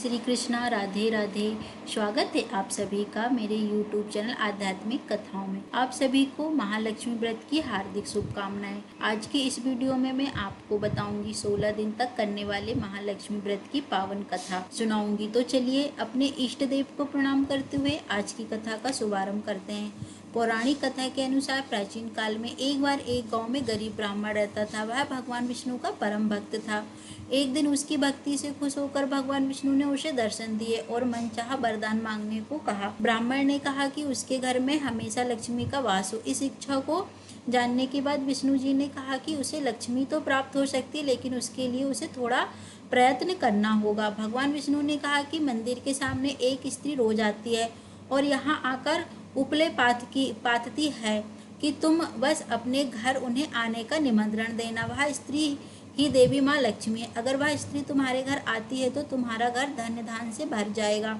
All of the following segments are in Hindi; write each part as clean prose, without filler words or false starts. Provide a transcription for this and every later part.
श्री कृष्णा, राधे राधे। स्वागत है आप सभी का मेरे YouTube चैनल आध्यात्मिक कथाओं में। आप सभी को महालक्ष्मी व्रत की हार्दिक शुभकामनाएं। आज की इस वीडियो में मैं आपको बताऊंगी 16 दिन तक करने वाले महालक्ष्मी व्रत की पावन कथा सुनाऊंगी। तो चलिए अपने इष्ट देव को प्रणाम करते हुए आज की कथा का शुभारंभ करते हैं। पौराणिक कथा के अनुसार प्राचीन काल में एक बार एक गांव में गरीब ब्राह्मण रहता था। वह भगवान विष्णु का परम भक्त था। एक दिन उसकी भक्ति से खुश होकर भगवान विष्णु ने उसे दर्शन दिए और मनचाहा वरदान मांगने को कहा। ब्राह्मण ने कहा कि उसके घर में हमेशा लक्ष्मी का वास हो। इस इच्छा को जानने के बाद विष्णु जी ने कहा कि उसे लक्ष्मी तो प्राप्त हो सकती है, लेकिन उसके लिए उसे थोड़ा प्रयत्न करना होगा। भगवान विष्णु ने कहा कि मंदिर के सामने एक स्त्री रोज आती है और यहाँ आकर उपले पातती है कि तुम बस अपने घर उन्हें आने का निमंत्रण देना। वह स्त्री ही देवी माँ लक्ष्मी है। अगर वह स्त्री तुम्हारे घर आती है तो तुम्हारा घर धन्य धान से भर जाएगा।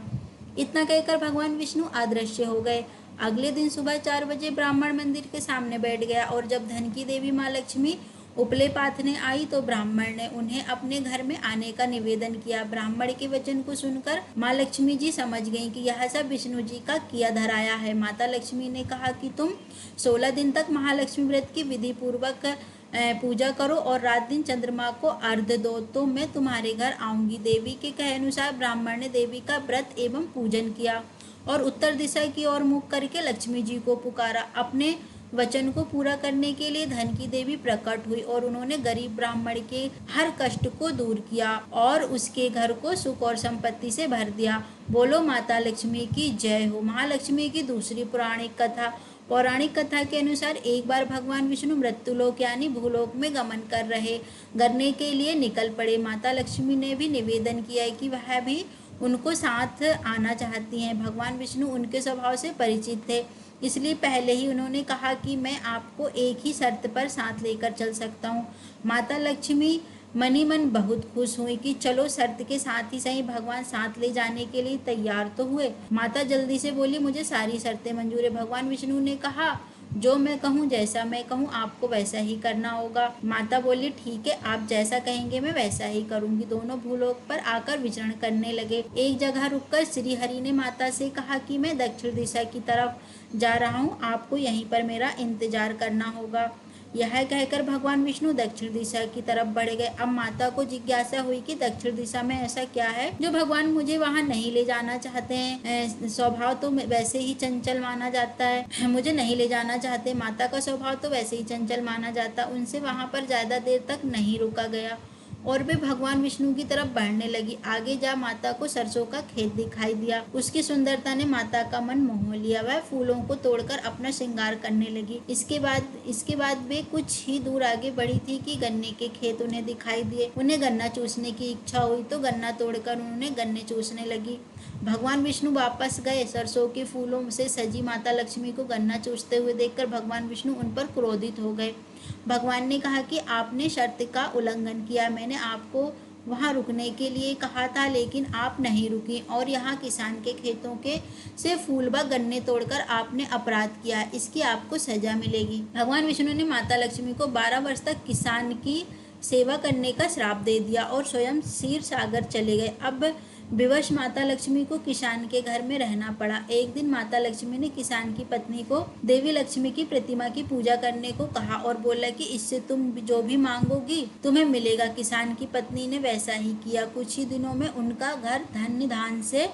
इतना कहकर भगवान विष्णु अदृश्य हो गए। अगले दिन सुबह 4 बजे ब्राह्मण मंदिर के सामने बैठ गया और जब धन की देवी माँ लक्ष्मी उपले पाथने आई तो ब्राह्मण ने उन्हें अपने घर में आने का निवेदन किया। ब्राह्मण के वचन को सुनकर माँ लक्ष्मी जी समझ गईं कि यह सब विष्णु जी का किया धराया है। माता लक्ष्मी ने कहा कि तुम 16 दिन तक महालक्ष्मी व्रत की विधि पूर्वक पूजा करो और रात दिन चंद्रमा को अर्घ्य दो तो मैं तुम्हारे घर आऊंगी। देवी के कहे अनुसार ब्राह्मण ने देवी का व्रत एवं पूजन किया और उत्तर दिशा की ओर मुख करके लक्ष्मी जी को पुकारा। अपने वचन को पूरा करने के लिए धन की देवी प्रकट हुई और उन्होंने गरीब ब्राह्मण के हर कष्ट को दूर किया और उसके घर को सुख और संपत्ति से भर दिया। बोलो माता लक्ष्मी की जय हो। महालक्ष्मी की दूसरी पौराणिक कथा के अनुसार एक बार भगवान विष्णु मृत्युलोक यानी भूलोक में गमन करने के लिए निकल पड़े। माता लक्ष्मी ने भी निवेदन किया कि वह भी उनको साथ आना चाहती हैं। भगवान विष्णु उनके स्वभाव से परिचित थे, इसलिए पहले ही उन्होंने कहा कि मैं आपको एक ही शर्त पर साथ लेकर चल सकता हूँ। माता लक्ष्मी मनी मन बहुत खुश हुई कि चलो शर्त के साथ ही सही। भगवान साथ ले जाने के लिए तैयार तो हुए। माता जल्दी से बोली, मुझे सारी शर्तें मंजूर है। भगवान विष्णु ने कहा, जो मैं कहूँ, जैसा मैं कहूँ आपको वैसा ही करना होगा। माता बोली, ठीक है, आप जैसा कहेंगे मैं वैसा ही करूंगी। दोनों भूलोक पर आकर विचरण करने लगे। एक जगह रुककर श्री हरि ने माता से कहा कि मैं दक्षिण दिशा की तरफ जा रहा हूँ, आपको यहीं पर मेरा इंतजार करना होगा। यह कहकर भगवान विष्णु दक्षिण दिशा की तरफ बढ़ गए। अब माता को जिज्ञासा हुई कि दक्षिण दिशा में ऐसा क्या है जो भगवान मुझे वहां नहीं ले जाना चाहते हैं। स्वभाव तो वैसे ही चंचल माना जाता है, मुझे नहीं ले जाना चाहते। माता का स्वभाव तो वैसे ही चंचल माना जाता, उनसे वहां पर ज्यादा देर तक नहीं रुका गया और वे भगवान विष्णु की तरफ बढ़ने लगी। आगे जा माता को सरसों का खेत दिखाई दिया। उसकी सुंदरता ने माता का मन मोह लिया। वह फूलों को तोड़कर अपना श्रृंगार करने लगी। इसके बाद वे कुछ ही दूर आगे बढ़ी थी कि गन्ने के खेत उन्हें दिखाई दिए। उन्हें गन्ना चूसने की इच्छा हुई तो गन्ना तोड़कर उन्होंने गन्ने चूसने लगी। भगवान विष्णु वापस गए। सरसों के फूलों से सजी माता लक्ष्मी को गन्ना चूसते हुए देखकर भगवान विष्णु उन पर क्रोधित हो गए। भगवान ने कहा कि आपने शर्त का उल्लंघन किया। मैंने आपको वहां रुकने के लिए कहा था, लेकिन आप नहीं रुकी और यहाँ किसान के खेतों के से फूल व गन्ने तोड़कर आपने अपराध किया। इसकी आपको सजा मिलेगी। भगवान विष्णु ने माता लक्ष्मी को 12 वर्ष तक किसान की सेवा करने का श्राप दे दिया और स्वयं क्षीर सागर चले गए। अब विवश माता लक्ष्मी को किसान के घर में रहना पड़ा। एक दिन माता लक्ष्मी ने किसान की पत्नी को देवी लक्ष्मी की प्रतिमा की पूजा करने को कहा और बोला कि इससे तुम जो भी मांगोगी तुम्हें मिलेगा। किसान की पत्नी ने वैसा ही किया। कुछ ही दिनों में उनका घर धन्य धान से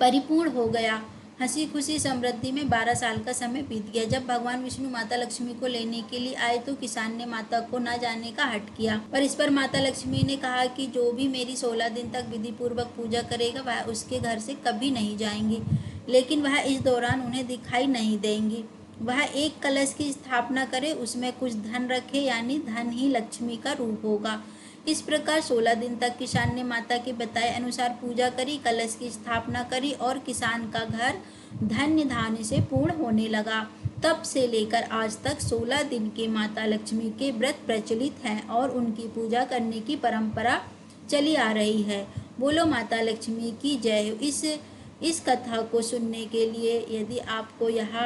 परिपूर्ण हो गया। हंसी खुशी समृद्धि में 12 साल का समय बीत गया। जब भगवान विष्णु माता लक्ष्मी को लेने के लिए आए तो किसान ने माता को न जाने का हट किया, पर इस पर माता लक्ष्मी ने कहा कि जो भी मेरी 16 दिन तक विधि पूर्वक पूजा करेगा वह उसके घर से कभी नहीं जाएंगी, लेकिन वह इस दौरान उन्हें दिखाई नहीं देंगी। वह एक कलश की स्थापना करे, उसमें कुछ धन रखे, यानी धन ही लक्ष्मी का रूप होगा। इस प्रकार 16 दिन तक किसान ने माता के बताए अनुसार पूजा करी, कलश की स्थापना करी और किसान का घर धन्य धान्य से पूर्ण होने लगा। तब से लेकर आज तक 16 दिन के माता लक्ष्मी के व्रत प्रचलित हैं और उनकी पूजा करने की परंपरा चली आ रही है। बोलो माता लक्ष्मी की जय हो। इस कथा को सुनने के लिए यदि आपको यह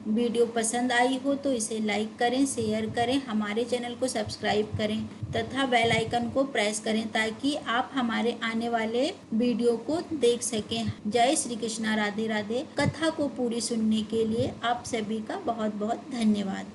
वीडियो पसंद आई हो तो इसे लाइक करें, शेयर करें, हमारे चैनल को सब्सक्राइब करें तथा बेल आइकन को प्रेस करें ताकि आप हमारे आने वाले वीडियो को देख सकें। जय श्री कृष्णा, राधे राधे। कथा को पूरी सुनने के लिए आप सभी का बहुत बहुत धन्यवाद।